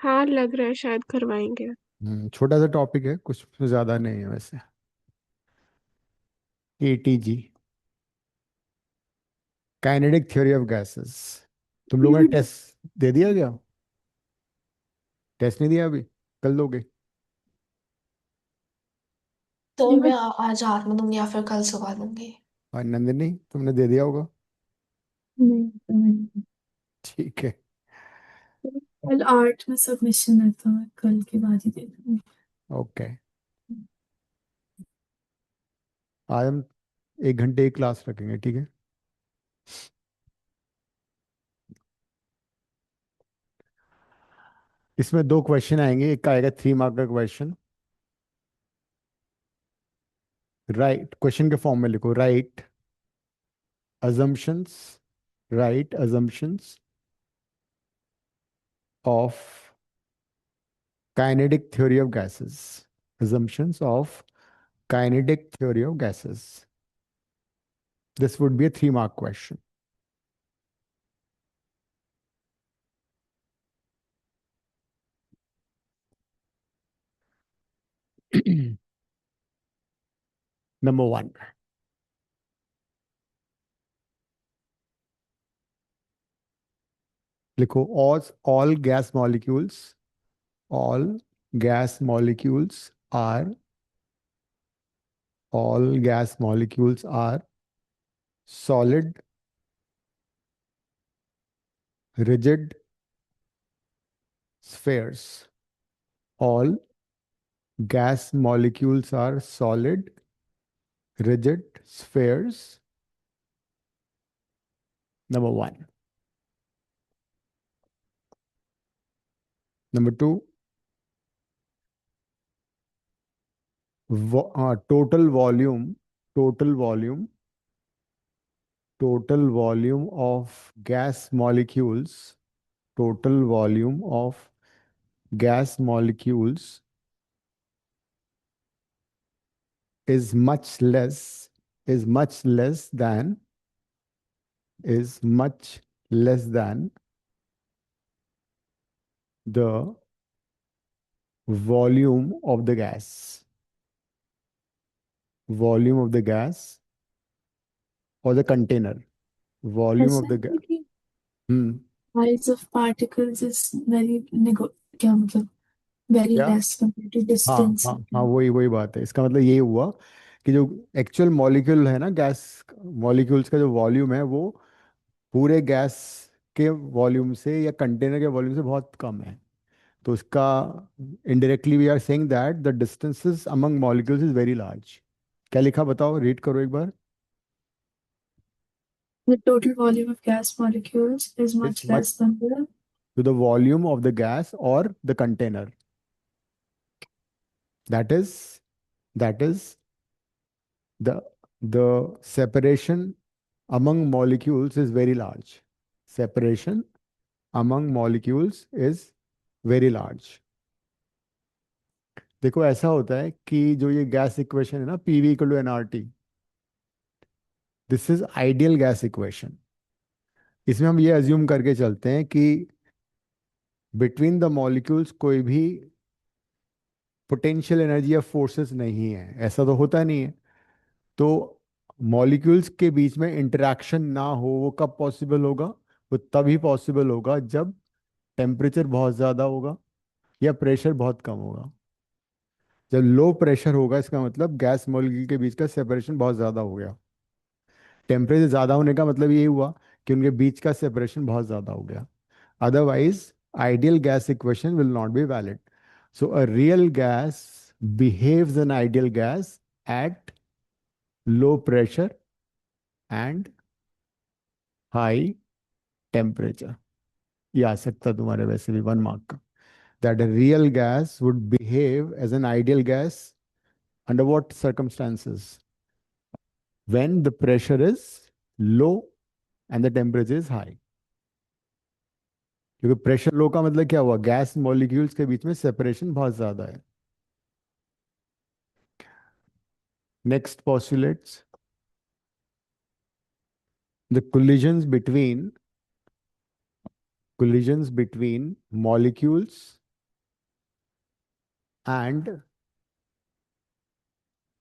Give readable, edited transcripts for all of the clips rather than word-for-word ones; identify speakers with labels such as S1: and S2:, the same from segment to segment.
S1: हाँ, लग रहा है शायद करवाएंगे।
S2: छोटा सा टॉपिक है, कुछ ज्यादा नहीं है वैसे। ATG, kinetic theory of gases. तुम लोगों ने टेस्ट दे दिया क्या? टेस्ट नहीं दिया अभी? कल दोगे?
S3: तो मैं आज रात में दूंगी या फिर कल सुबह दूंगी।
S2: और नंदिनी, तुमने दे दिया होगा।
S4: नहीं।
S2: ठीक है।
S4: कल 8 में सबमिशन है तो मैं कल के बाद ही दे दूंगी।
S2: ओके। आज हम 1 घंटे की क्लास रखेंगे, ठीक है? इसमें 2 क्वेश्चन आएंगे। एक का आएगा 3 मार्क का क्वेश्चन। राइट, क्वेश्चन के फॉर्म में लिखो, right assumptions, right assumptions of kinetic theory of gases. Assumptions of kinetic theory of gases. This would be a 3 mark question. Number one, लिखो, all gas molecules, all gas molecules are all gas molecules are solid, rigid spheres. All gas molecules are solid, rigid spheres. Number one. Number two, total volume, total volume, total volume of gas molecules, total volume of gas molecules is much less, is much less than, is much less than the volume of the gas, volume of the gas or the container, volume
S4: ऐसा
S2: of the
S4: है
S2: gas.
S4: कि
S2: Hmm.
S4: size of particles is very क्या मतलब very
S2: क्या?
S4: less compared to
S2: हाँ
S4: distance.
S2: हाँ हाँ, वही वही बात है। इसका मतलब ये हुआ कि जो एक्चुअल मॉलिक्यूल है ना, गैस मॉलिक्यूल्स का जो वॉल्यूम है वो पूरे गैस के वॉल्यूम से या कंटेनर के वॉल्यूम से बहुत कम है। तो इसका indirectly we are saying that the distances among molecules is very large. क्या लिखा बताओ, रीड करो एक बार।
S4: The total volume of gas molecules is
S2: is
S4: much
S2: much
S4: less than the
S2: to the volume of the gas और the container. That is that is the the separation among molecules is very large. Separation among molecules is very large. देखो, ऐसा होता है कि जो ये gas equation है ना, PV equal to nRT, this is ideal gas equation. इसमें हम ये अज्यूम करके चलते हैं कि बिटवीन द मॉलिक्यूल्स कोई भी पोटेंशियल एनर्जी या फोर्सेस नहीं है। ऐसा तो होता नहीं है। तो मॉलिक्यूल्स के बीच में इंटरेक्शन ना हो, वो कब पॉसिबल होगा? वो तभी पॉसिबल होगा जब टेम्परेचर बहुत ज़्यादा होगा या प्रेशर बहुत कम होगा। जब लो प्रेशर होगा, इसका मतलब गैस मॉलिक्यूल के बीच का सेपरेशन बहुत ज़्यादा हो गया। टेम्परेचर ज़्यादा होने का मतलब ये हुआ कि उनके बीच का सेपरेशन बहुत ज़्यादा हो गया। Otherwise ideal gas equation will not be valid. So a real gas behaves an ideal gas at low pressure and high temperature. ये आ सकता तुम्हारे वैसे भी 1 मार्क का। That a real gas would behave as an ideal gas under what circumstances? When the pressure is low and the temperature is high. क्योंकि pressure low का मतलब क्या हुआ? गैस मॉलिक्यूल्स के बीच में सेपरेशन बहुत ज्यादा है। Next postulates, the collisions between molecules and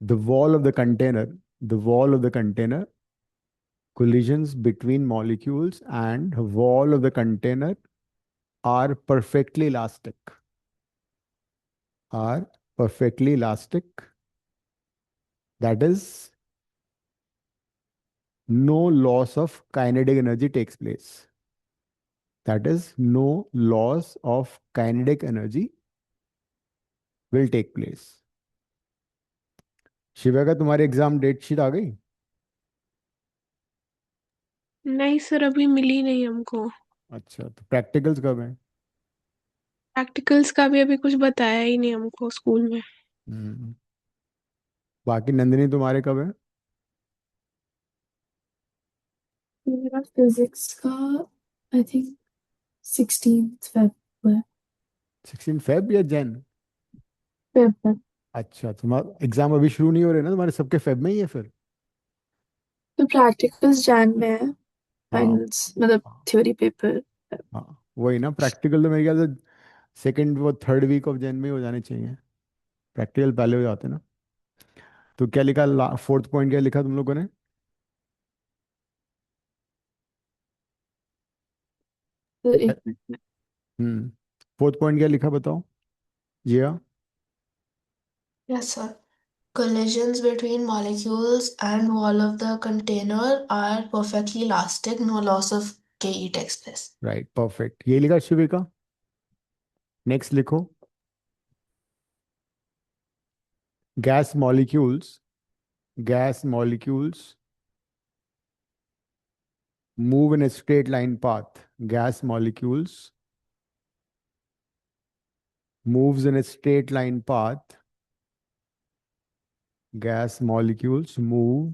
S2: the wall of the container, the wall of the container, collisions between molecules and wall of the container are perfectly elastic, are perfectly elastic. That is, no loss of kinetic energy takes place. That is, no loss of kinetic energy will take place. Shiva का तुम्हारी exam date sheet आ गई?
S1: नहीं sir, अभी मिली नहीं हमको।
S2: अच्छा, तो practicals कब है?
S1: प्रैक्टिकल्स का भी अभी कुछ बताया ही नहीं हमको स्कूल में।
S2: हम्म। बाकी नंदिनी तुम्हारे कब है?
S4: मेरा फिजिक्स का आई थिंक 16th फेब है।
S2: 16 फेब या जैन?
S4: फेब।
S2: अच्छा, तुम्हारा एग्जाम अभी शुरू नहीं हो रहे ना, तुम्हारे सबके फेब में ही है फिर?
S4: तो प्रैक्टिकल्स जैन में है,
S2: हाँ
S4: फाइनल्स मतलब थ्योरी पेपर।
S2: हाँ, वही ना, प्रैक्टिकल तो मेरे ख्याल से सेकेंड वो थर्ड वीक ऑफ जैन में ही हो जाने चाहिए। प्रैक्टिकल पहले हो जाते ना। तो क्या लिखा, फोर्थ पॉइंट क्या लिखा तुम लोगों ने?
S4: तो एक मिनट।
S2: हम्म, फोर्थ पॉइंट क्या लिखा बताओ जी हाँ।
S3: Yes, sir. Collisions between molecules and wall of the container are perfectly elastic. No loss of KE takes place.
S2: Right, perfect, ये लिखा शिविका। नेक्स्ट लिखो, gas molecules, gas molecules move in a straight line path. Gas molecules moves in a straight line path. Gas molecules move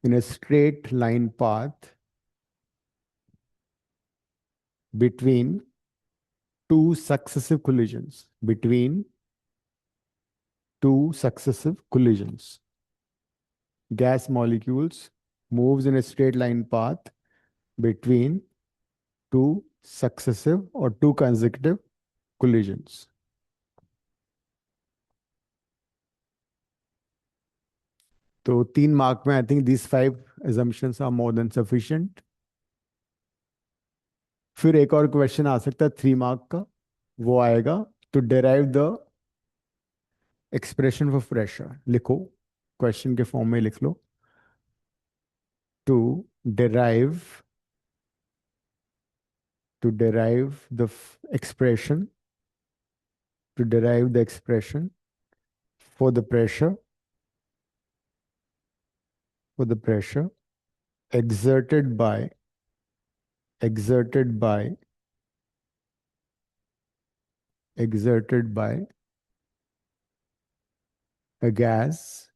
S2: in a straight line path between two successive collisions. Between two successive collisions. Gas molecules moves in a straight line path between two successive or two consecutive collisions. तो 3 mark में I think this 5 assumptions are more than sufficient. फिर एक और question आ सकता है 3 mark का, वो आएगा to derive the expression for pressure. लिखो, क्वेश्चन के फॉर्म में लिख लो, to derive, to derive the expression, to derive the expression for the pressure, for the pressure exerted by, exerted by, exerted by a gas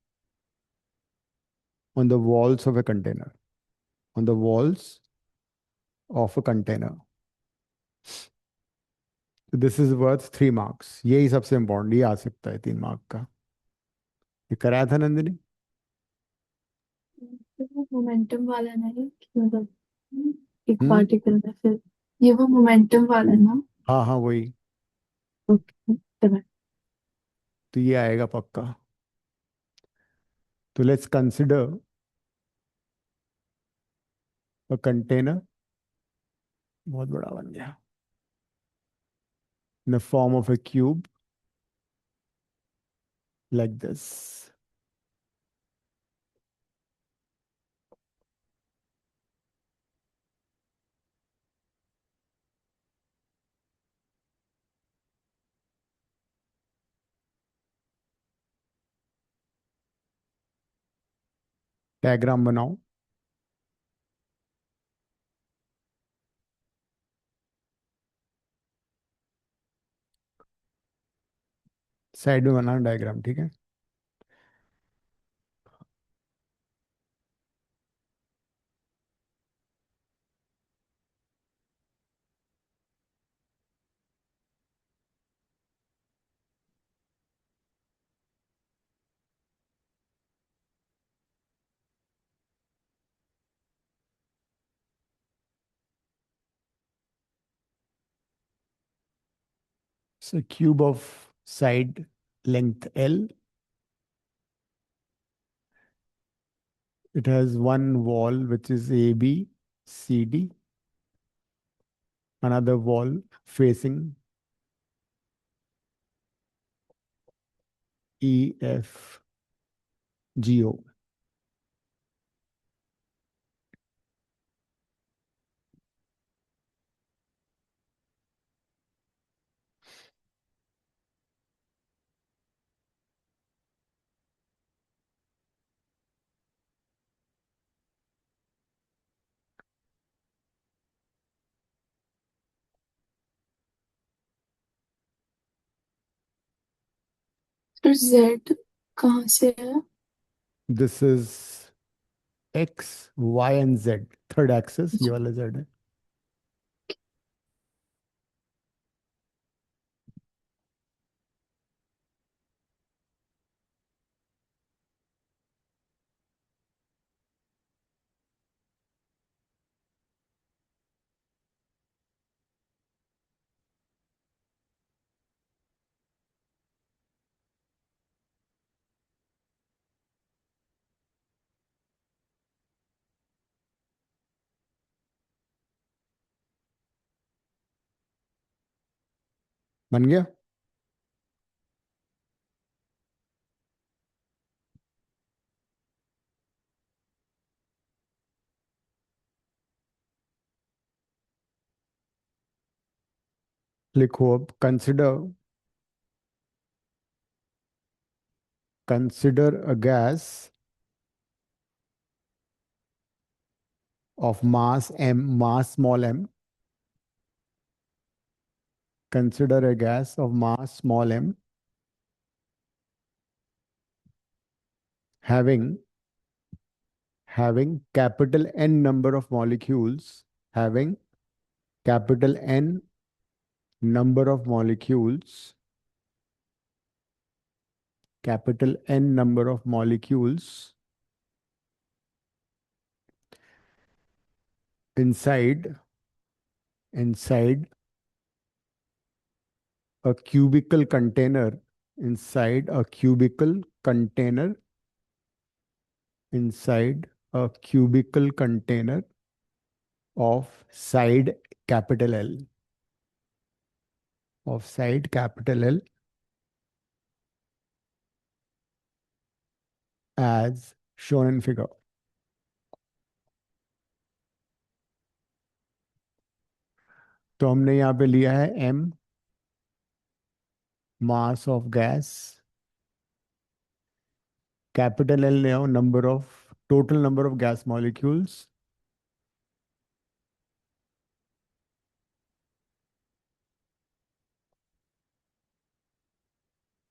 S2: on the walls of a container, on the walls of a container. This is worth 3 marks. यही सबसे important, ये आ सकता है 3 mark का। ये कराया था नंदिनी?
S4: तो वो मोमेंटम वाला नहीं कि मतलब एक
S2: हम्म,
S4: पार्टिकल में फिर ये वो मोमेंटम वाला है ना।
S2: हाँ हाँ वही।
S4: ओके चलो।
S2: तो ये आएगा पक्का। तो लेट्स कंसिडर अ कंटेनर, बहुत बड़ा बन गया, in the form of a cube like this. Diagram बनाओ। साइड में बनाना डायग्राम, ठीक है? So cube of side length L. It has one wall which is AB, CD, another wall facing EF, GO.
S4: फिर Z कहाँ से है?
S2: This is X, Y and Z. Third axis, ये वाला Z है. बन गया? लिखो अब. Consider a gas of mass m, mass small m. Consider a gas of mass small m having capital N number of molecules, having capital N number of molecules, capital N number of molecules inside a cubical container, inside a cubical container, inside a cubical container of side capital L, of side capital L, as shown in figure. तो हमने यहाँ पे लिया है m, mass of gas, capital L ले आओ, total number of gas molecules,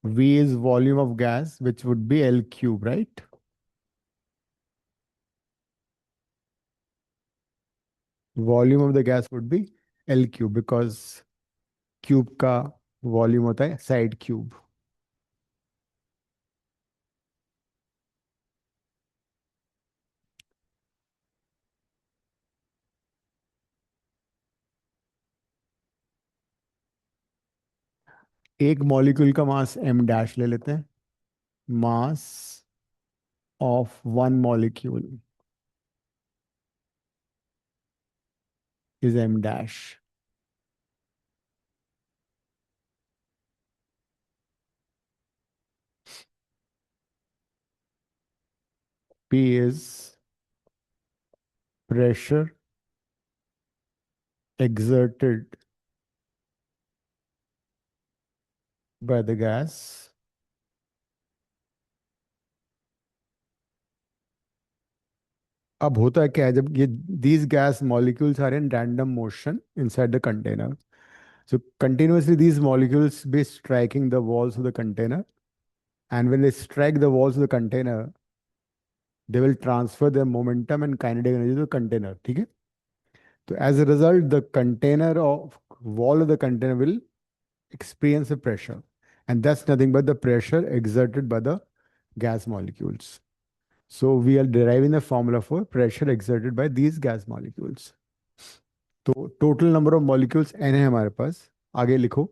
S2: V is volume of gas, which would be L cube, right? Volume of the gas would be L cube because cube का volume होता है side cube. एक molecule का मास m dash ले लेते हैं. Mass of one molecule is m dash. P is pressure exerted by the gas अब होता है क्या है जब ये these gas molecules are in random motion inside the container, so continuously these molecules be striking the walls of the container, and when they strike the walls of the container they will transfer their momentum and kinetic energy to the container. ठीक है? तो as a result the container of wall of the container will experience a pressure, and that's nothing but the pressure exerted by the gas molecules. So we are deriving the formula for pressure exerted by these gas molecules. तो total number of molecules n है हमारे पास. आगे लिखो.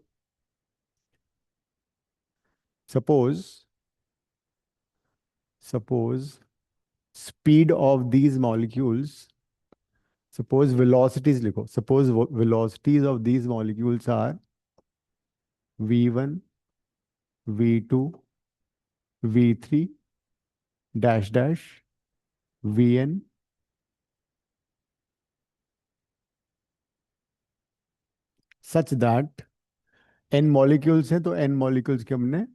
S2: suppose speed of these molecules, suppose velocities लिखो, suppose velocities of these molecules are v1, v2, v3 dash dash vn such that n molecules हैं तो n molecules की हमने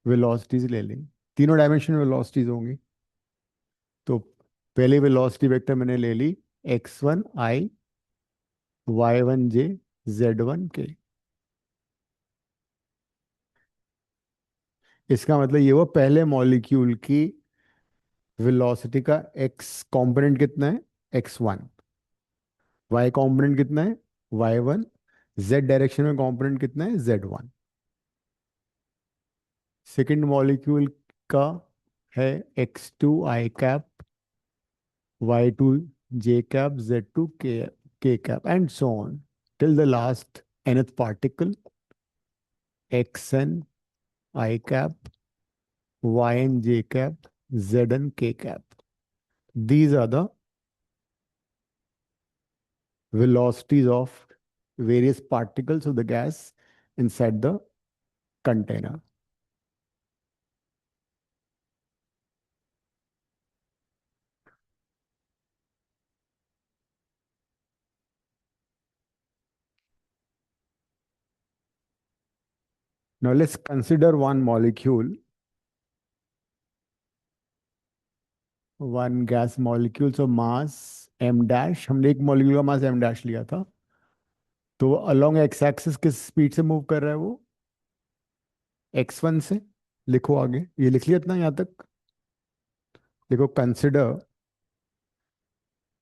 S2: velocities ले ली, तीनों डायमेंशन में velocities होंगी। तो पहले वेलोसिटी वेक्टर मैंने ले ली x1 i, y1 j, z1 k। इसका मतलब ये हुआ पहले मॉलिक्यूल की वेलोसिटी का x कंपोनेंट कितना है, x1, y कंपोनेंट कितना है, y1, z डायरेक्शन में कंपोनेंट कितना है, z1। सेकंड मॉलिक्यूल का है x2 i cap, y2 j cap, z2 k cap, and so on till the last nth particle xn I cap, yn j cap, zn k cap. These are the velocities of various particles of the gas inside the container. Now let's consider one molecule, one gas molecule, so mass m dash, हमने एक molecule का mass m dash लिया था, तो along x axis किस speed से move कर रहा है वो, x1 से। लिखो आगे, ये लिख लिया इतना यहाँ तक। देखो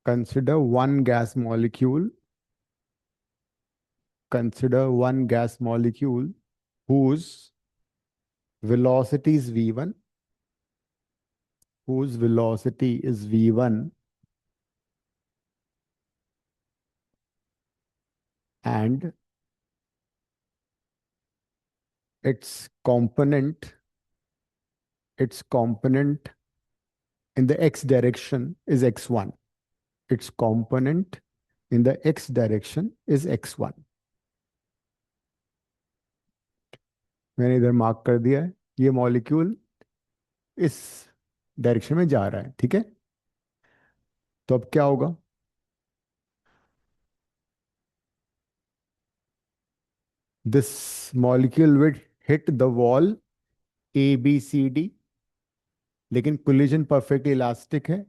S2: consider one gas molecule, whose velocity is v1, and its component in the x direction is x1. Its component in the x direction is x1. मैंने इधर मार्क कर दिया है, ये मॉलिक्यूल इस डायरेक्शन में जा रहा है, ठीक है। तो अब क्या होगा, this molecule will hit the wall A B C D, लेकिन कोलिजन परफेक्टली इलास्टिक है,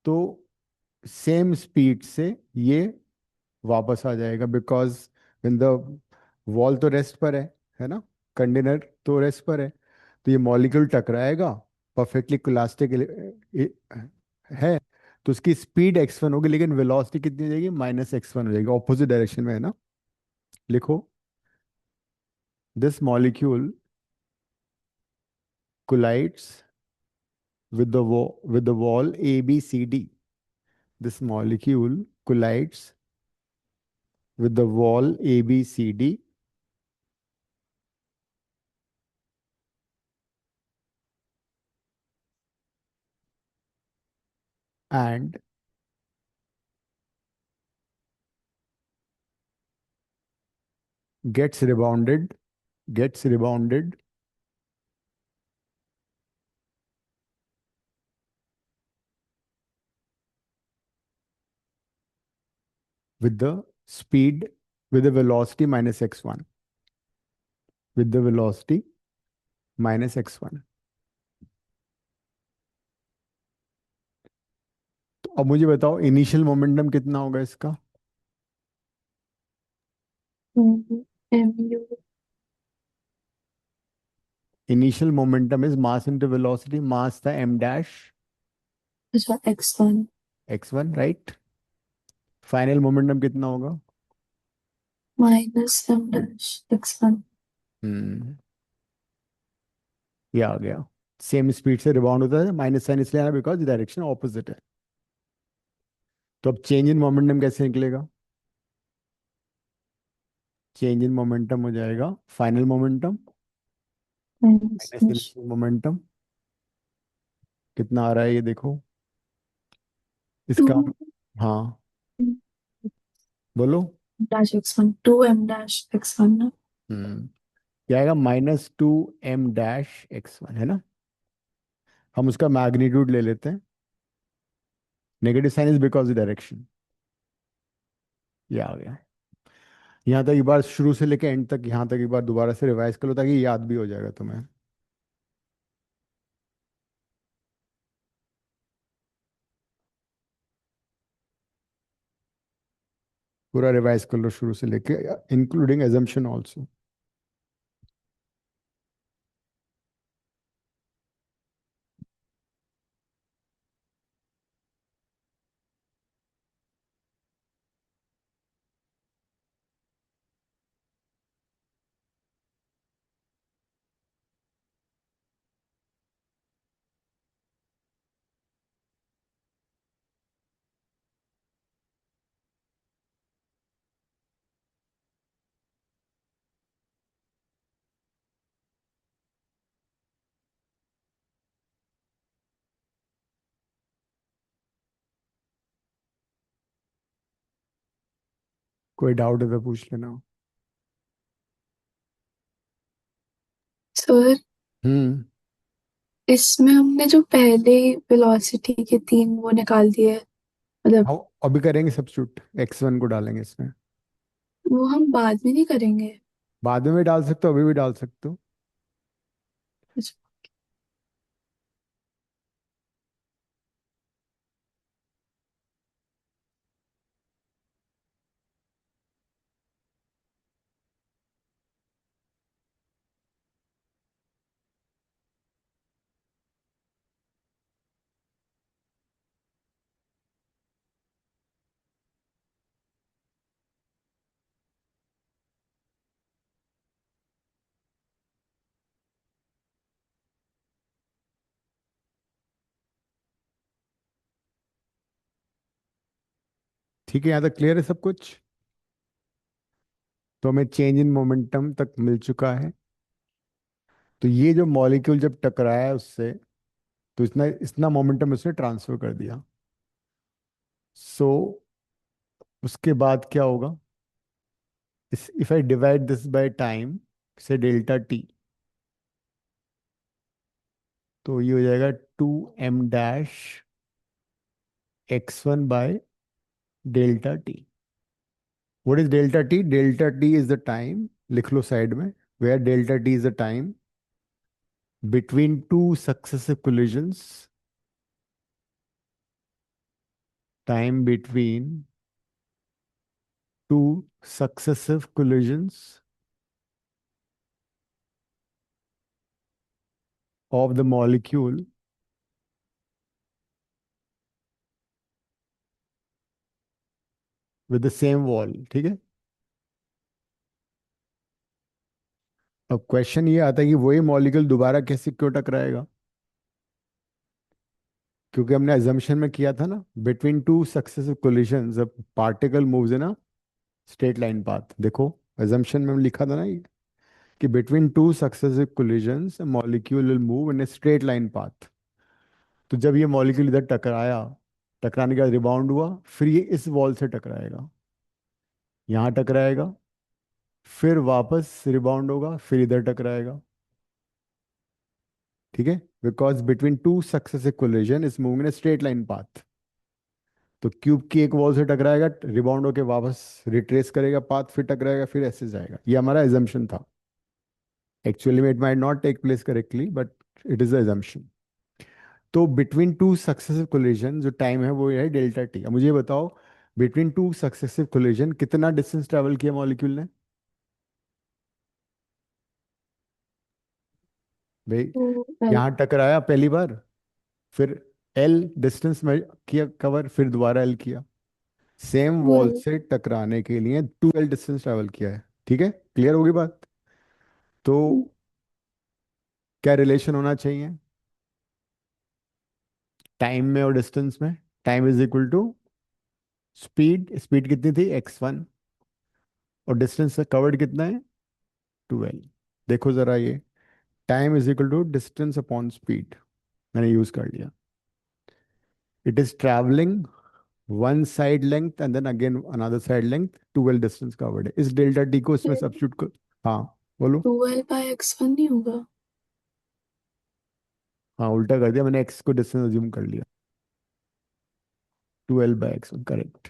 S2: तो सेम स्पीड से ये वापस आ जाएगा, बिकॉज व्हेन द वॉल तो रेस्ट पर है ना, कंटेनर तो रेस्ट पर है, तो ये मॉलिक्यूल टकराएगा, परफेक्टली इलास्टिक है, तो उसकी स्पीड x1 होगी, लेकिन वेलोसिटी कितनी हो जाएगी, -x1 हो जाएगी, ऑपोजिट डायरेक्शन में है ना। लिखो, this molecule collides with the wall ABCD. This molecule collides with the wall ABCD and gets rebounded with the velocity -x1, with the velocity -x1। तो अब मुझे बताओ इनिशियल मोमेंटम कितना होगा इसका,
S4: mu
S2: initial momentum is mass into velocity, mass था m dash
S4: अच्छा x1
S2: right. Final momentum कितना होगा,
S4: minus m dash x1
S2: ये आ गया, सेम स्पीड से रिबाउंड होता है, माइनस साइन इसलिए आया बिकॉज डायरेक्शन ऑपोजिट है। तो अब चेंज इन मोमेंटम कैसे निकलेगा, चेंज इन मोमेंटम हो जाएगा final momentum
S4: minus
S2: minus initial momentum कितना आ रहा है ये देखो
S4: टू
S2: इसका। हाँ बोलो।
S4: डैश x1 2m-x1 ना।
S2: क्या आएगा -2m-x1 है ना। हम उसका मैग्नीट्यूड ले लेते हैं। Negative sign is because the direction. ये आ गया। यहाँ तक एक बार शुरू से लेके एंड तक यहाँ तक एक बार दोबारा से रिवाइज कर लो ताकि याद भी हो जाएगा तुम्हें। पूरा रिवाइज कर लो शुरू से लेके इंक्लूडिंग एजम्पशन ऑल्सो। कोई डाउट है तो पूछ लेना।
S4: सर
S2: हम्म।
S4: इसमें हमने जो पहले वेलोसिटी के तीन वो निकाल दिए, मतलब
S2: हाँ अभी करेंगे सब्स्टिट्यूट x1 को डालेंगे इसमें।
S4: वो हम बाद में नहीं करेंगे?
S2: बाद में भी डाल सकते हो अभी भी डाल सकते हो।
S4: अच्छा,
S2: ठीक है यहाँ तक क्लियर है सब कुछ। तो हमें चेंज इन मोमेंटम तक मिल चुका है। तो ये जो मॉलिक्यूल जब टकराया उससे तो इतना इतना मोमेंटम उसने ट्रांसफर कर दिया। सो उसके बाद क्या होगा। If I divide this by time से डेल्टा टी तो ये हो जाएगा 2m-x1 by delta T. What is delta T. Delta T is the time लिख लो साइड में where delta T is the time between two successive collisions. Time between two successive collisions of the molecule with the same wall। ठीक है। अब question ये आता है कि वही मॉलिक्यूल दोबारा कैसे क्यों टकराएगा। क्योंकि हमने अजम्पशन में किया था ना बिटवीन टू सक्सेसिव कोलिशंस जब particle moves in a straight line path. देखो अजम्पशन में लिखा था ना ये कि between two successive collisions molecule will move in a straight line path. तो जब ये मॉलिक्यूल इधर टकराया टकराने के बाद रिबाउंड हुआ फिर ये इस वॉल से टकराएगा यहाँ टकराएगा फिर वापस रिबाउंड होगा फिर इधर टकराएगा। ठीक है because between two successive collision is moving in a straight line path. तो क्यूब की एक वॉल से टकराएगा रिबाउंड होके वापस रिट्रेस करेगा पाथ फिर टकराएगा फिर ऐसे जाएगा। ये हमारा एजम्पशन था। एक्चुअली में it might not take place correctly but it is assumption. तो बिटवीन टू सक्सेसिव कोलिजन जो टाइम है वो है डेल्टा टी। अब मुझे ये बताओ बिटवीन टू सक्सेसिव कोलिजन कितना डिस्टेंस ट्रेवल किया मॉलिक्यूल ने। भाई
S4: तो
S2: यहाँ टकराया पहली बार फिर एल डिस्टेंस में किया कवर फिर दोबारा एल किया। Same wall
S4: twelve.
S2: से टकराने के लिए 2l डिस्टेंस ट्रेवल किया है। ठीक है क्लियर होगी बात। तो क्या रिलेशन होना चाहिए टाइम में और डिस्टेंस में। Time is equal to speed. Speed कितनी थी x1 और डिस्टेंस कवर्ड कितना है 2l। देखो जरा ये time is equal to distance upon speed, मैंने यूज कर लिया. It is travelling one side length and then again another side length, 12 distance covered है. इस डेल्टा टी को इसमें सब्स्टिट्यूट कर. हाँ बोलो.
S4: 12/x1 नहीं होगा?
S2: हाँ उल्टा कर दिया मैंने, एक्स को डिस्टेंस अज्यूम कर लिया. 12/x, correct.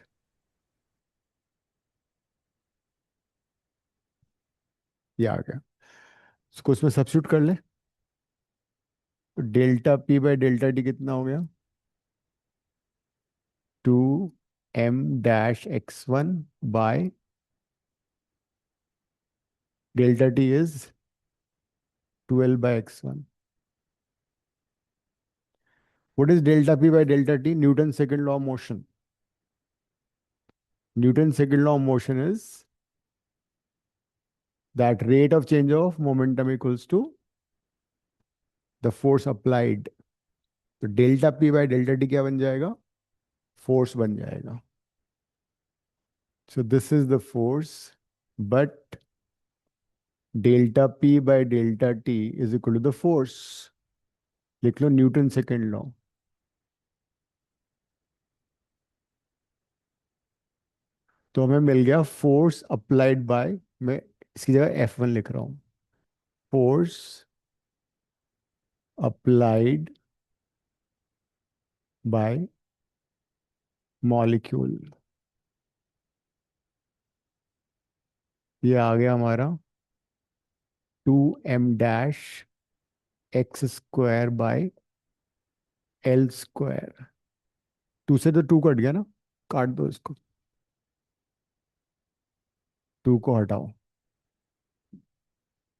S2: ये आ गया. इसको इसमें सब्स्टिट्यूट कर ले. तो delta P by delta T कितना हो गया? 2m-x1 by delta T is 12/x1. What is delta p by delta t? Newton's second law of motion. Newton's second law of motion is that rate of change of momentum equals to the force applied. तो delta P by delta T क्या बन जाएगा? Force बन जाएगा. So this is the force, but delta P by delta T is equal to the force. लिख लो Newton second law. तो हमें मिल गया फोर्स अप्लाइड बाय, मैं इसकी जगह F1 लिख रहा हूं. Force applied by molecule. ये आ गया हमारा 2m-x² बाय L². 2 से तो 2 कट गया ना, काट दो इसको, 2 को हटाओ.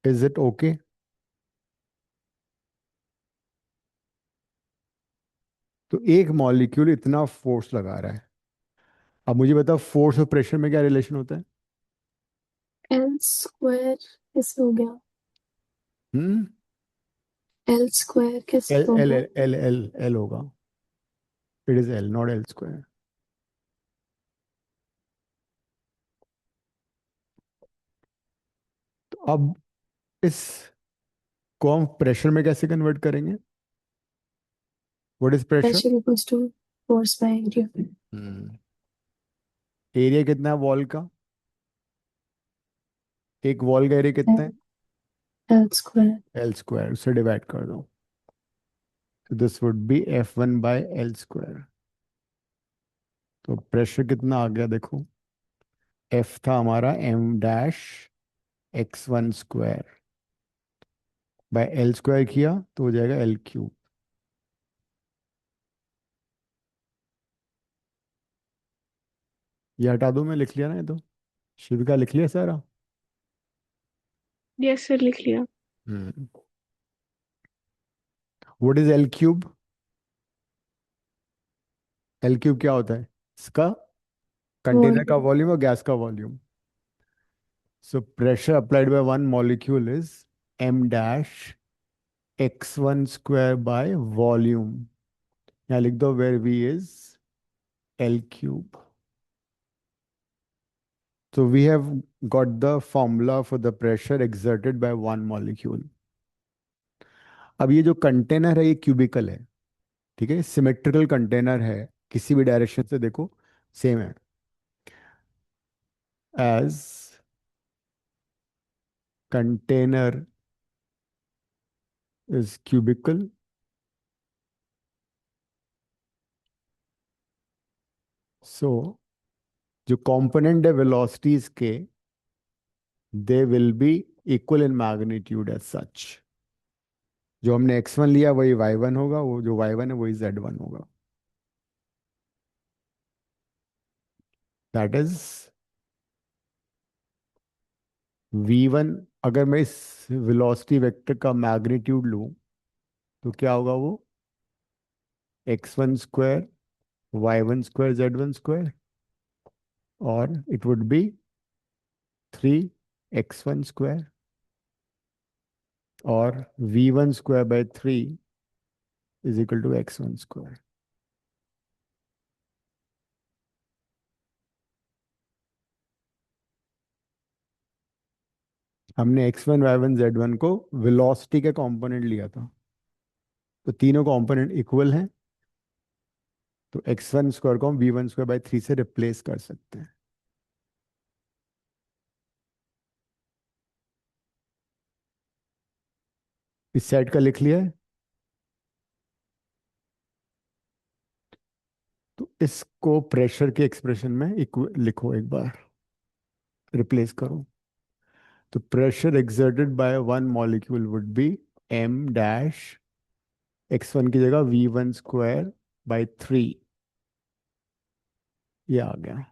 S2: Is it okay? तो एक मॉलिक्यूल इतना फोर्स लगा रहा है. अब मुझे बताओ फोर्स और प्रेशर में क्या रिलेशन होता है?
S4: L² कैसे हो गया?
S2: हम्म.
S4: L² कैसे
S2: एल
S4: हो
S2: एल
S4: गया?
S2: एल एल एल होगा. It is L not L². तो अब इस को हम प्रेशर में कैसे कन्वर्ट करेंगे? What is pressure?
S4: Pressure equals to force by area.
S2: Area कितना है वॉल का? एक वॉल का एरिया कितना है?
S4: L².
S2: L². उससे डिवाइड कर दो. So this would be F1 by L². तो प्रेशर कितना आ गया देखो. F था हमारा m-x1² बाय L² किया तो हो जाएगा L³. ये हटा दूं, मैं लिख लिया ना ये तो. शिविका लिख लिया सारा.
S1: यस सर, लिख लिया.
S2: हम्म. What is L³? L³ क्या होता है इसका? कंटेनर का
S4: Volume.
S2: वॉल्यूम और गैस का volume. So pressure applied by one molecule is m-x1² by volume. यहाँ लिख दो where v is L³. So we have got the formula for the pressure exerted by one molecule. अब ये जो container है ये क्यूबिकल है, ठीक है, सिमेट्रिकल कंटेनर है, किसी भी डायरेक्शन से देखो सेम है. As container is cubical, so जो कंपोनेंट है वेलोसिटीज के, they will be equal in magnitude as such. जो हमने x1 लिया वही y1 होगा, वो जो y1 है वही z1 होगा. That is v1. अगर मैं इस वेलोसिटी वेक्टर का मैग्नीट्यूड लूं तो क्या होगा वो? x1² y1² z1², और इट वुड बी 3x1², और v1² by 3 is equal to x1². हमने x1 y1 z1 को वेलोसिटी के कंपोनेंट लिया था, तो तीनों कंपोनेंट इक्वल हैं, तो x1 स्क्वायर को हम v1 स्क्वायर बाई 3 से रिप्लेस कर सकते हैं। इस साइड का लिख लिया है, तो इसको प्रेशर के एक्सप्रेशन में लिखो, एक बार रिप्लेस करो। तो pressure exerted by one molecule would be m dash x1 की जगह v1 स्क्वायर बाई 3, ये आ गया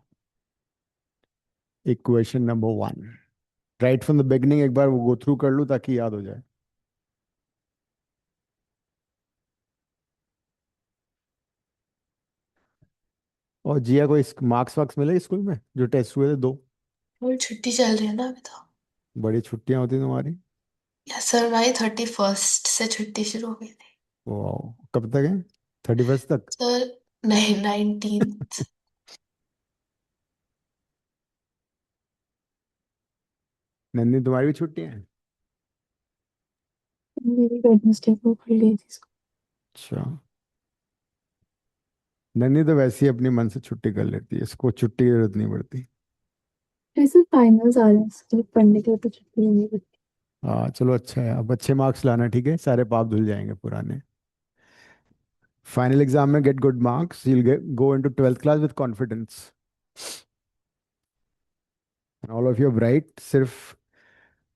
S2: equation number 1। Right from the beginning एक बार वो गो थ्रू कर लूँ ताकि याद हो जाए। और जिया को इस मार्क्स वार्क्स मिले स्कूल में जो टेस्ट हुए थे 2?
S3: और छुट्टी चल रही है ना अभी तो।
S2: बड़ी छुट्टियां होती तुम्हारी।
S3: यस सर, भाई 31st से छुट्टी शुरू हो गई थी।
S2: वाह, कब तक है? 31 तक?
S3: सर नहीं, 19th।
S2: नंदी तुम्हारी भी छुट्टियां हैं?
S4: मेरी वेडनेसडे को खुल गई थी स्कूल।
S2: अच्छा, नन्ही तो वैसे ही अपनी मन से छुट्टी कर लेती है, इसको छुट्टी की जरूरत नहीं पड़ती।
S4: ऐसे फाइनल्स आ रहे हैं, इसके लिए पढ़ने के लिए तो छुट्टी लेनी पड़ती
S2: हाँ चलो, अच्छा है, अब अच्छे मार्क्स लाना, ठीक है, सारे पाप धुल जाएंगे पुराने। फाइनल एग्जाम में get good marks, you will go into 12th class with confidence, all of you bright. सिर्फ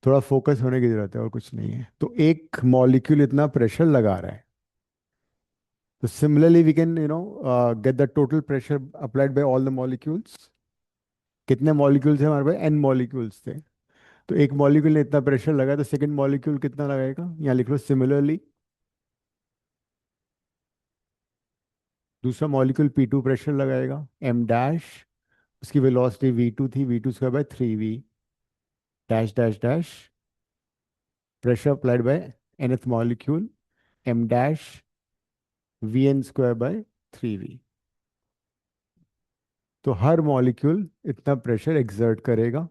S2: थोड़ा फोकस होने की जरूरत है और कुछ नहीं है। तो एक मॉलिक्यूल इतना प्रेशर लगा रहा है, तो similarly we can get the total pressure applied by all the molecules. कितने मॉलिक्यूल्स हैं हमारे पास? n मॉलिक्यूल्स थे, तो एक मॉलिक्यूल ने इतना प्रेशर लगाया, तो सेकंड मॉलिक्यूल कितना लगाएगा? यहाँ लिख लो सिमिलरली। दूसरा मॉलिक्यूल P2 प्रेशर लगाएगा m डैश, उसकी वेलोसिटी v2 थी, v2 square by 3v dash dash dash, pressure applied bye nth molecule m dash vn square by 3v। तो हर मॉलिक्यूल इतना प्रेशर एक्सर्ट करेगा।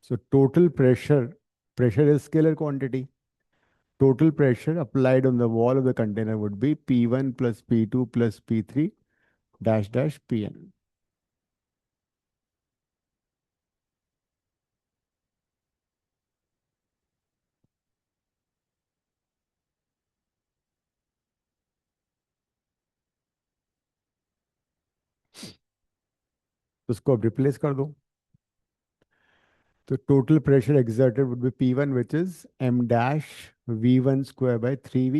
S2: So total pressure, pressure is scalar quantity, total pressure applied on the wall of the container would be P1 plus P2 plus P3 dash dash Pn। तो उसको अब replace कर दो। तो total pressure exerted would be P1 which is m dash v1 square by 3v,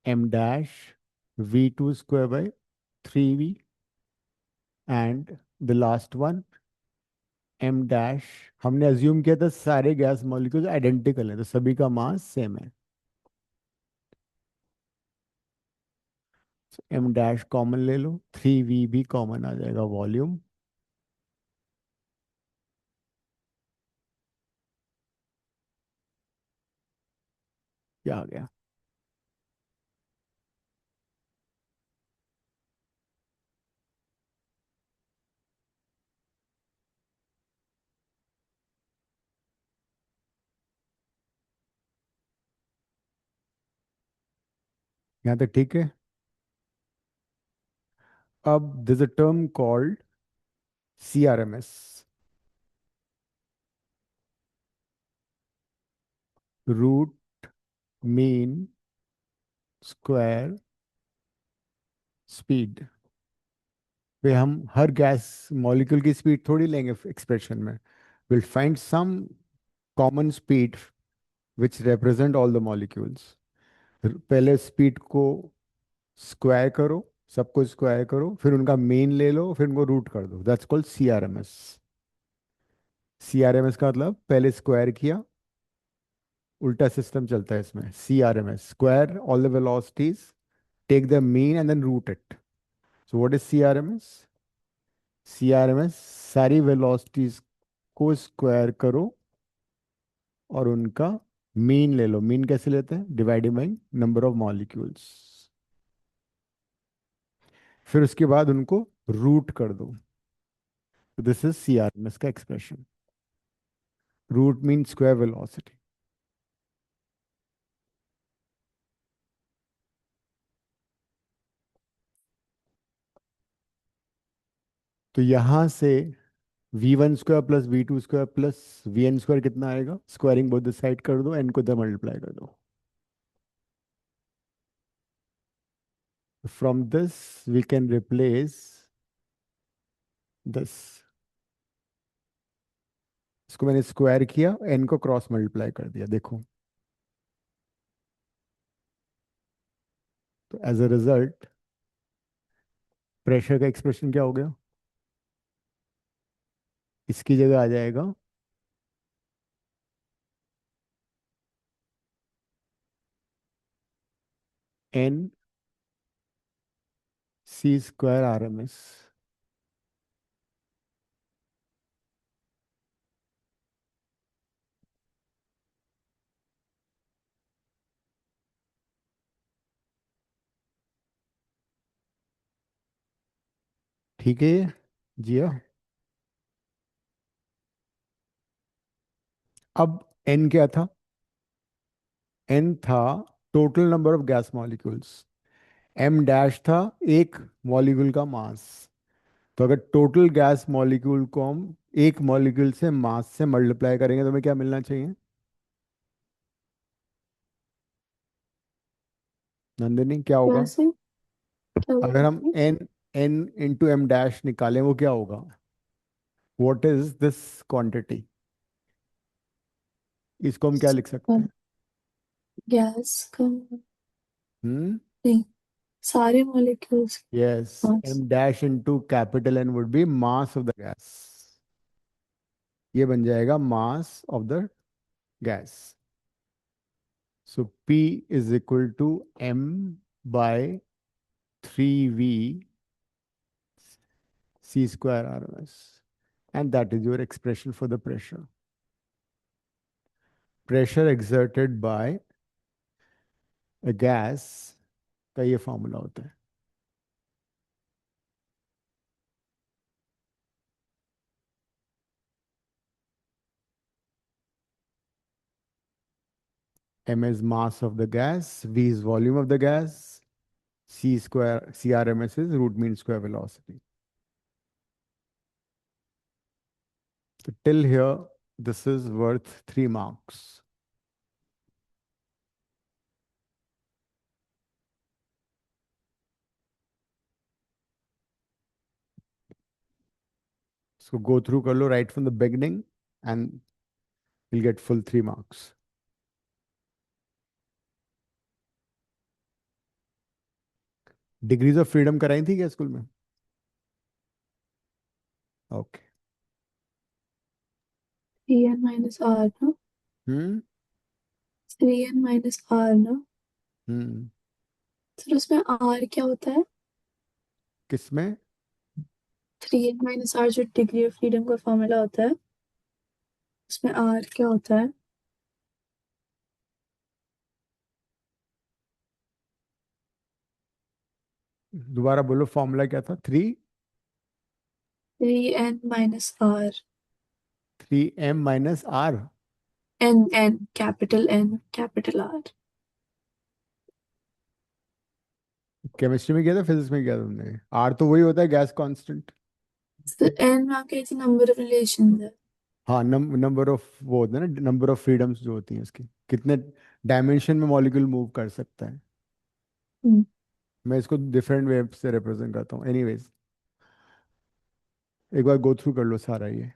S2: m dash v2 square by 3v, and the last one m dash, हमने assume किया था सारे गैस मॉलिक्यूल्स आइडेंटिकल हैं, तो सभी का मास सेम है। m dash common ले लो, 3v भी कॉमन आ जाएगा, वॉल्यूम। क्या आ गया? यहाँ तक ठीक है? अब there's a term called CRMS, root mean square speed. पे हम हर गैस मॉलिक्यूल की स्पीड थोड़ी लेंगे एक्सप्रेशन में, will find some common speed which represent all the molecules. पहले स्पीड को स्क्वायर करो, सबको स्क्वायर करो, फिर उनका मीन ले लो, फिर उनको रूट कर दो, दैट्स कॉल्ड CRMS। CRMS का मतलब पहले स्क्वायर किया, उल्टा सिस्टम चलता है इसमें। CRMS square all the velocities, take the mean and then root it. So what is CRMS? CRMS सारी velocities को स्क्वायर करो और उनका मीन ले लो। मीन कैसे लेते हैं? Dividing by number of molecules. फिर उसके बाद उनको रूट कर दो। तो दिस इज CRMS का expression. Root mean square velocity. तो यहां से V1 square plus V2 square plus VN square कितना आएगा? स्क्वायरिंग बोथ द साइड कर दो, एन को इधर मल्टीप्लाई कर दो. From this we can replace this. इसको मैंने स्क्वायर किया, एन को क्रॉस मल्टीप्लाई कर दिया. देखो, तो एज अ रिजल्ट प्रेशर का एक्सप्रेशन क्या हो गया? इसकी जगह आ जाएगा NC² RMS. ठीक है ये? जिया. अब N क्या था? N था total number of gas molecules. M dash था एक मॉलिक्यूल का मास. तो अगर टोटल गैस मॉलिक्यूल को हम एक मॉलिक्यूल से मास से मल्टीप्लाई करेंगे तो हमें क्या मिलना चाहिए? नंदिनी, क्या होगा?
S4: कैसे? क्या बोल
S2: अगर
S4: रहे
S2: हम
S4: थे?
S2: N इंटू M डैश निकालें वो क्या होगा? What is this quantity? इसको हम क्या लिख सकते हैं?
S4: गैस का?
S2: हम्म.
S4: नहीं, सारे molecules
S2: yes.
S4: Mass.
S2: M dash into capital N would be mass of the gas. ये बन जाएगा mass of the gas. So P is equal to M/3V C²RMS. And that is your expression for the pressure. Pressure exerted by a gas का ये formula होता है. M is mass of the gas, V is volume of the gas, CRMS is root mean square velocity. So till here, this is worth 3 marks. So go through कर लो right from the beginning and you'll get full 3 marks. Degrees of freedom कराई थी क्या school में? Okay.
S4: CN - R ना?
S2: हम्म.
S4: CN - R ना?
S2: हम्म.
S4: फिर उसमें R क्या होता है?
S2: किसमें?
S4: 3n - R जो डिग्री ऑफ फ्रीडम का फॉर्मूला होता है, उसमें R क्या होता है?
S2: दोबारा बोलो, फॉर्मूला क्या था?
S4: 3n - R।
S2: 3M - R.
S4: N capital N capital R।
S2: Chemistry में किया था, फिजिक्स में किया था तुमने? आर तो वही होता है, गैस कांस्टेंट.
S4: तो N वहाँ के नंबर ऑफ रिलेशन है।
S2: हाँ, नंबर ऑफ वो होता है ना, नंबर ऑफ फ्रीडम्स जो होती हैं उसकी, कितने डायमेंशन में मॉलिक्यूल मूव कर सकता है.
S4: हम्म।
S2: मैं इसको डिफरेंट वे से रिप्रेजेंट करता हूँ. एनीवेज, एक बार गो थ्रू कर लो सारा ये.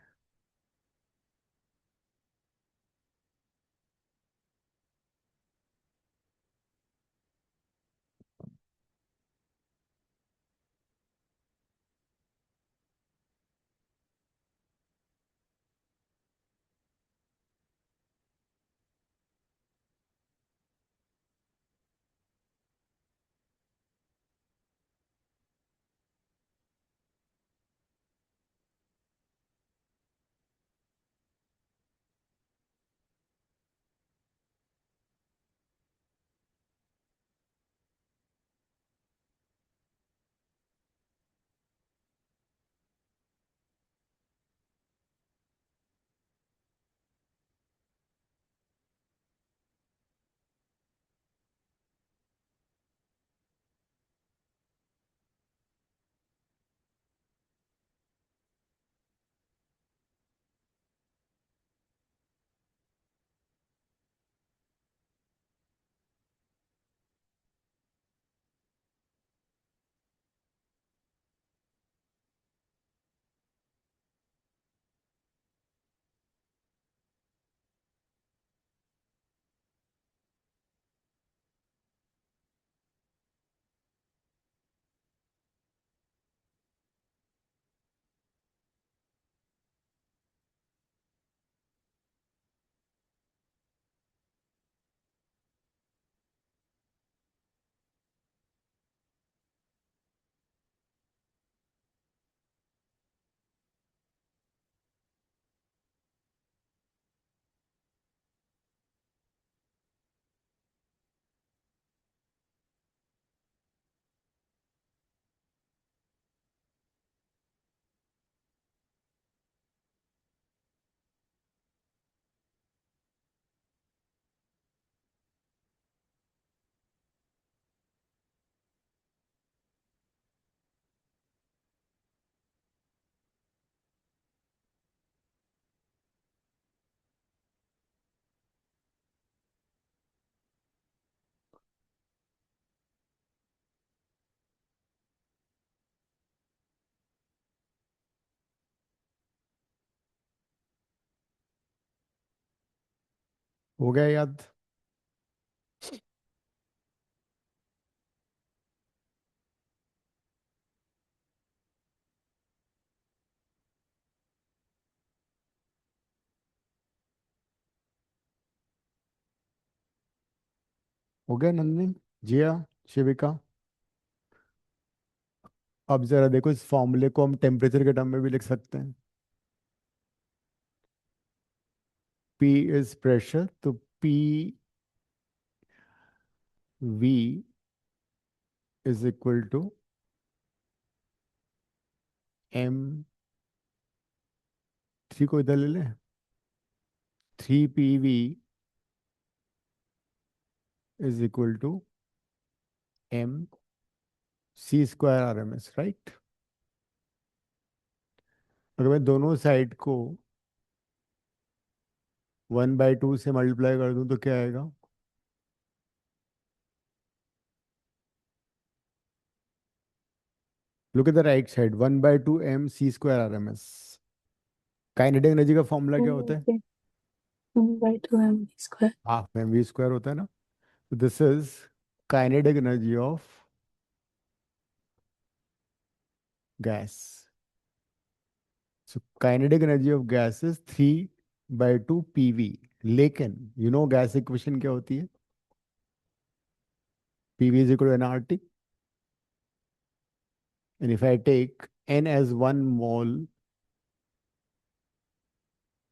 S2: हो गया याद? हो गया नंदिनी, जिया, शिविका? अब जरा देखो, इस फॉर्मूले को हम टेम्परेचर के टर्म में भी लिख सकते हैं। P इज प्रेशर, तो P V is equal to M3 को इधर ले लें, 3 PV is equal to MC²RMS, right? अगर मैं दोनों साइड को 1/2 से मल्टीप्लाई कर दूं तो क्या आएगा? Look at the right side, 1/2 MC²RMS। Kinetic energy का फॉर्मूला क्या होता है?
S4: Okay, 1/2 mv²।
S2: हाफ mv² होता है ना। This is kinetic energy of gas. So kinetic energy of gas is 3/2 PV। लेकिन यू नो गैस इक्वेशन क्या होती है? PV is equal to nRT, and if I take N as 1 mole,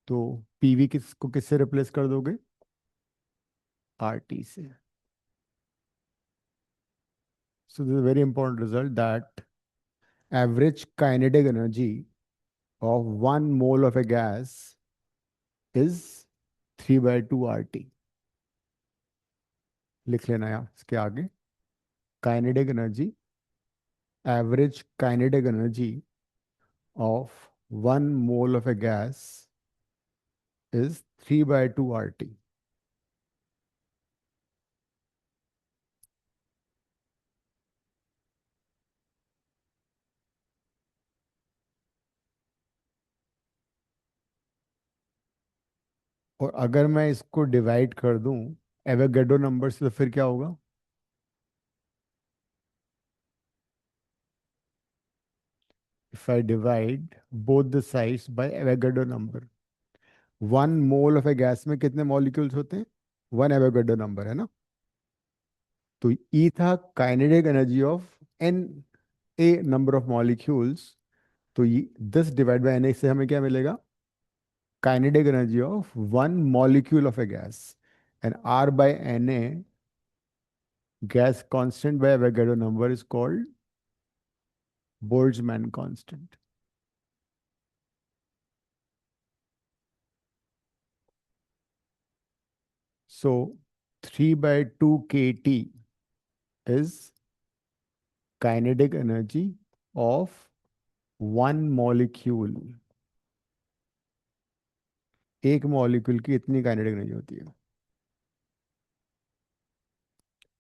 S2: तो PV किसको किससे रिप्लेस कर दोगे? RT से। So this is a very important result, that average kinetic energy of 1 mole of a gas is 3/2 RT। लिख लेना यार इसके आगे, kinetic energy, average kinetic energy of 1 mole of a gas is 3/2 RT। और अगर मैं इसको डिवाइड कर दूं एवोगैड्रो नंबर से, तो फिर क्या होगा? If I divide both the sides by Avogadro number, 1 mole of a gas में कितने मॉलिक्यूल्स होते हैं? 1 एवोगैड्रो नंबर है ना। तो E था kinetic energy of N A number of molecules, तो दिस डिवाइड बाय Na से हमें क्या मिलेगा? Kinetic energy of 1 molecule of a gas, and R by Na, gas constant by Avogadro number, is called Boltzmann constant. So 3/2 kT is kinetic energy of 1 molecule। एक molecule की इतनी kinetic energy होती है।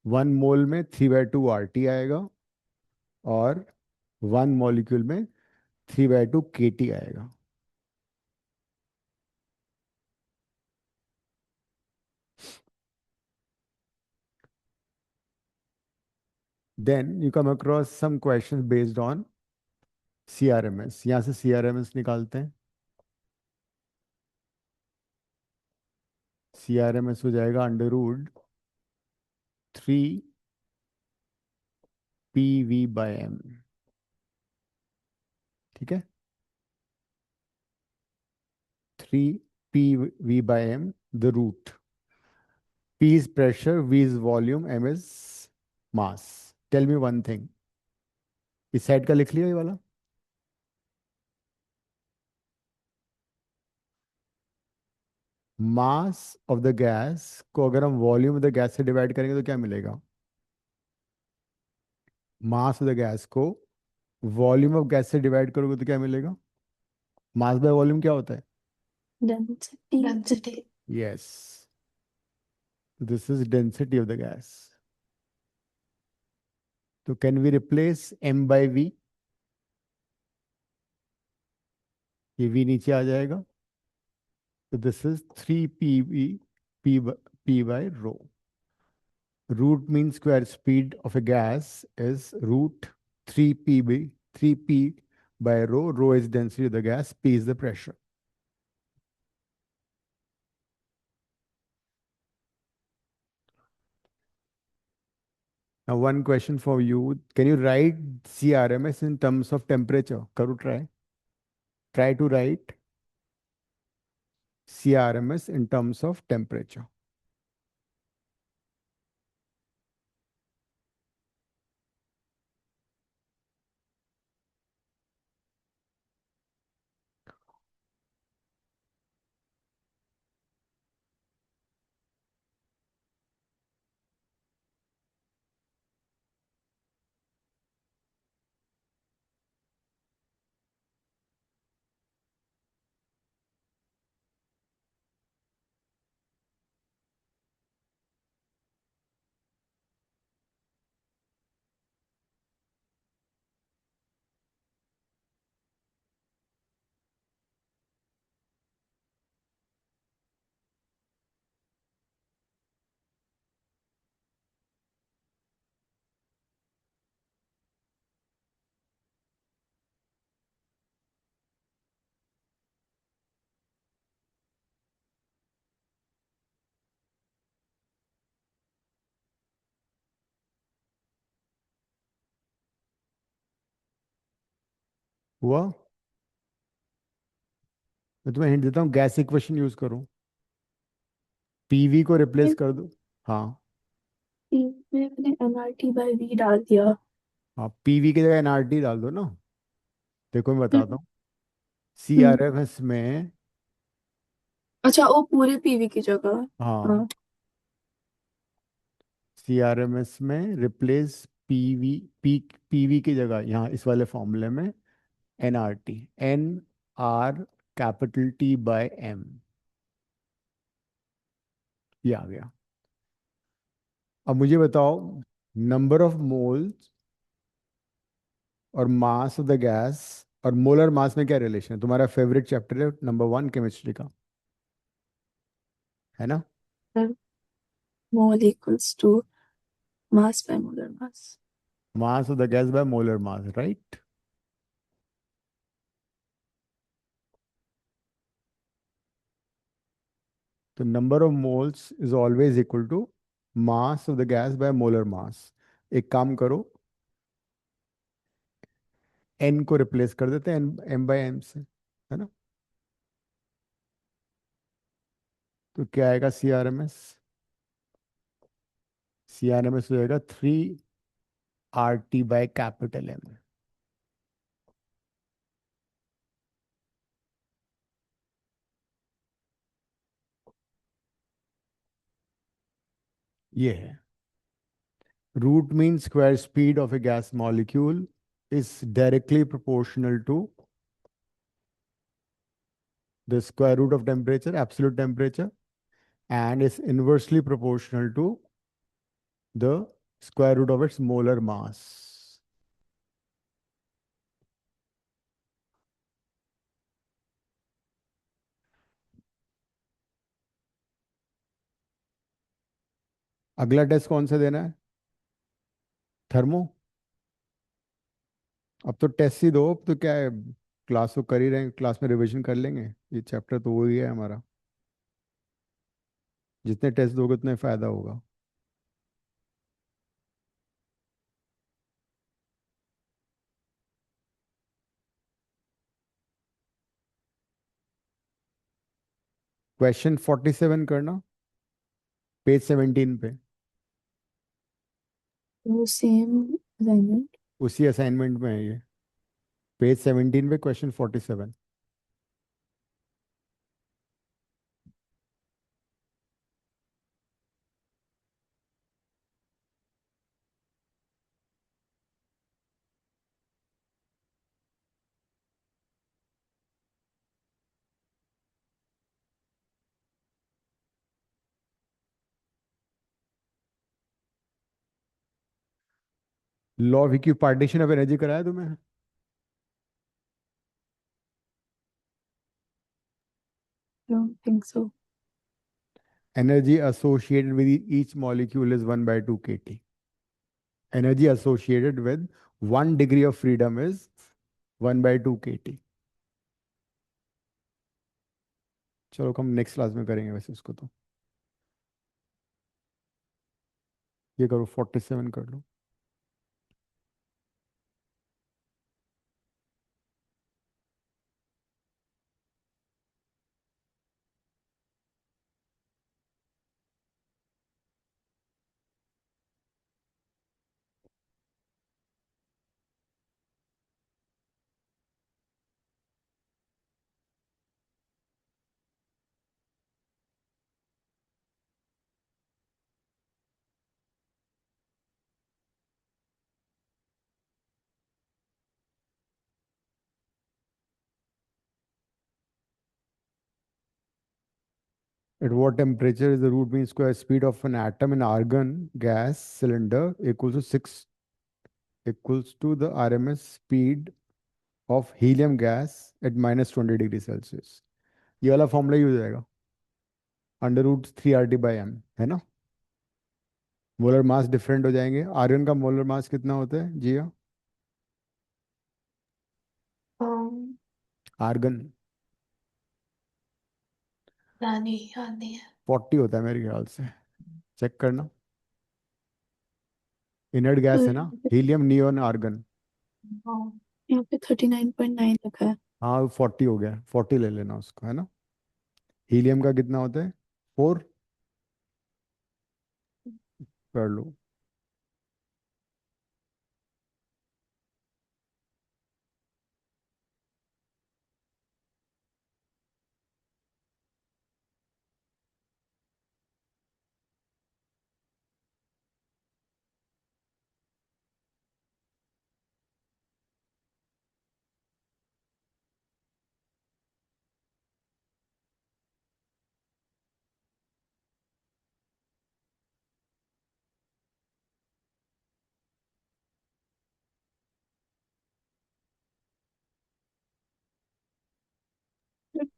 S2: 1 मोल में 3/2 RT आएगा, और 1 molecule में 3/2 KT आएगा। Then you come across some questions based on CRMS। यहाँ से CRMS निकालते हैं। CRMS हो जाएगा √3 PV/M। ठीक है, 3 PV/M, the root। P is pressure, V is volume, M is mass। Tell me one thing, इस साइड का लिख लिया ये वाला? मास ऑफ द गैस को अगर हम वॉल्यूम ऑफ द गैस से डिवाइड करेंगे तो क्या मिलेगा? मास ऑफ द गैस को वॉल्यूम ऑफ गैस से डिवाइड करोगे तो क्या मिलेगा? मास बाय वॉल्यूम क्या होता है?
S4: Density.
S3: Density.
S2: Yes, this is density of the gas. तो कैन वी रिप्लेस M/V? ये V नीचे आ जाएगा, तो दिस is 3 PV P by rho. Root mean square speed of a gas is root 3p by rho. Rho is density of the gas, P is the pressure. Now one question for you. Can you write CRMS in terms of temperature? Karo try. Try to write CRMS in terms of temperature. हुआ? मैं तुम्हें hint देता हूँ, gas equation use करो, PV को replace कर दो। हाँ
S4: मैंने एनआरटी बाई वी डाल दिया।
S2: हाँ, पीवी की जगह एनआरटी डाल दो ना। देखो मैं बताता
S4: हम्म,
S2: हूँ,
S4: हम्म।
S2: सीआरएमएस में,
S4: अच्छा, वो पूरे पीवी की जगह।
S2: हाँ,
S4: हाँ।
S2: सीआरएमएस में रिप्लेस पीवी की जगह यहाँ इस वाले फॉर्मूले में nRT, N capital T by M, ये आ गया। अब मुझे बताओ, नंबर ऑफ मोल्स और मास ऑफ द गैस और मोलर मास में क्या रिलेशन है? तुम्हारा फेवरेट चैप्टर है नंबर 1 केमिस्ट्री का, है ना?
S4: Mole equals to mass by molar mass.
S2: Mass of the gas by molar mass, right? तो number of moles is always equal to mass of the gas by molar mass. एक काम करो, N को replace कर देते हैं N M bye M से, है ना? तो क्या आएगा? सी आर एम एस हो जाएगा 3 RT बाय कैपिटल एम। ये है, root mean square speed of a gas molecule is directly proportional to the square root of temperature, absolute temperature, and is inversely proportional to the square root of its molar mass. अगला test कौन सा देना है? Thermo? अब तो test ही दो, अब तो क्या है, क्लास तो कर ही रहे हैं, क्लास में रिवीजन कर लेंगे, ये चैप्टर तो वही है हमारा। जितने टेस्ट दोगे उतने फायदा होगा। क्वेश्चन 47 करना, पेज 17 पे,
S4: वो सेम असाइनमेंट।
S2: उसी असाइनमेंट में है ये, पेज 17 पे question 47। Law of equipartition of energy कराया तुम्हें?
S4: Don't think so.
S2: Energy associated with each molecule is 1 by 2 kT. Energy associated with 1 degree of freedom is 1 by 2 kT. चलो हम नेक्स्ट क्लास में करेंगे वैसे इसको। तो ये करो 47 कर लो। At what temperature is the root mean square speed of an atom in argon gas cylinder equals to the RMS speed of helium gas at -20 degree Celsius? ये वाला फॉर्मूला यूज हो जाएगा, √3 RT/m, है ना। मोलर मास डिफरेंट हो जाएंगे। Argon का molar mass कितना होता है जिया?
S3: um,
S2: आर्गन
S3: नहीं याद नहीं है।
S2: 40 होता है मेरे ख्याल से, चेक करना। इनर्ट गैस है ना, हीलियम, नियोन, आर्गन।
S3: हाँ,
S4: यहाँ पे 39.9 लिखा है।
S2: हाँ 40 हो गया, 40 ले लेना उसको, है ना। हीलियम का कितना होता है? 4 कर लो।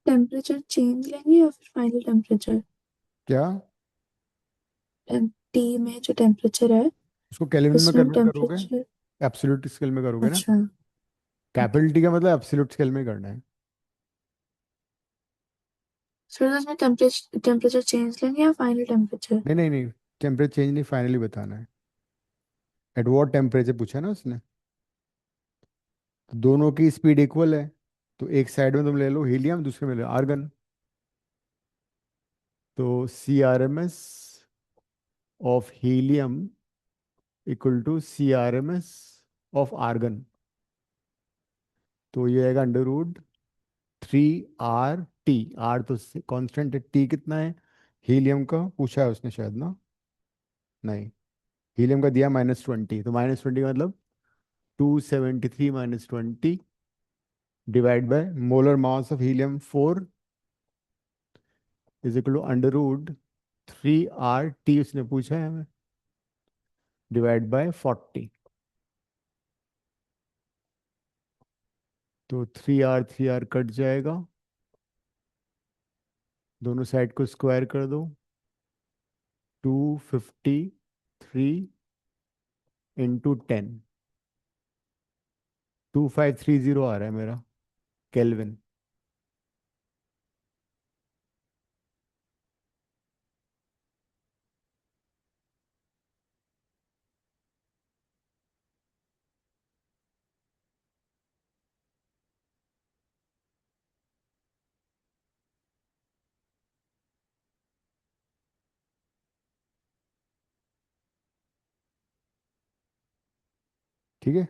S4: टेम्परेचर चेंज लेंगे या फिर फाइनल टेम्परेचर?
S2: क्या?
S4: टी में जो टेम्परेचर है
S2: उसको केल्विन में
S4: उसमें हम
S2: कन्वर्ट करोगे,
S4: टेम्परेचर।
S2: एब्सोल्यूट स्केल में करोगे ना।
S4: अच्छा,
S2: कैपिटल टी का मतलब एब्सोल्यूट स्केल में करना है।
S4: फिर उसमें टेम्परेचर चेंज लेंगे या फाइनल टेम्परेचर?
S2: नहीं नहीं नहीं, टेम्परेचर चेंज नहीं, फाइनली बताना है। एट वॉट टेम्परेचर पूछा ना उसने। तो दोनों की स्पीड इक्वल है, तो एक साइड में तुम ले लो हीलियम, दूसरे में ले लो आर्गन। तो CRMS of helium equal to CRMS of argon. तो ये आएगा √3 RT। आर तो कांस्टेंट है, टी कितना है हीलियम का पूछा है उसने शायद ना। नहीं, हीलियम का दिया -20, तो -20 का मतलब 273 -20 divide by molar mass of helium 4 is equal to √3 RT उसने पूछा है हमें, डिवाइड बाय 40। तो 3R कट जाएगा, दोनों साइड को स्क्वायर कर दो। 253 इंटू 10, 2530 आ रहा है मेरा केल्विन। ठीक है।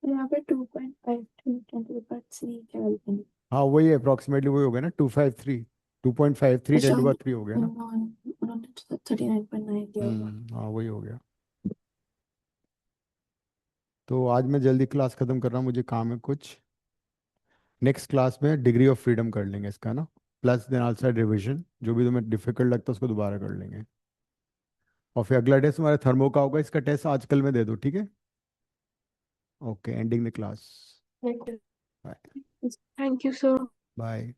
S4: यहाँ पे 2.52 केल्विन।
S2: हाँ वही अप्रोक्सीमेटली वही हो गया ना, 253, 2.53
S4: अच्छा,
S2: 10³ हो गया ना।
S4: उन्होंने तो 39.9 दिया होगा।
S2: हाँ वही हो गया। तो आज मैं जल्दी क्लास खत्म कर रहा हूँ, मुझे काम है कुछ। नेक्स्ट क्लास में डिग्री ऑफ फ्रीडम कर लेंगे इसका ना। प्लस देन आल्सो रिविजन, जो भी तुम्हें डिफिकल्ट लगता है उसको दोबारा कर लेंगे। और फिर अगला टेस्ट तुम्हारा थर्मो का होगा, इसका टेस्ट आजकल में दे दो, ठीक है? Okay, ending the class.
S3: Thank you.
S2: Bye.
S1: Thank you sir.
S2: Bye.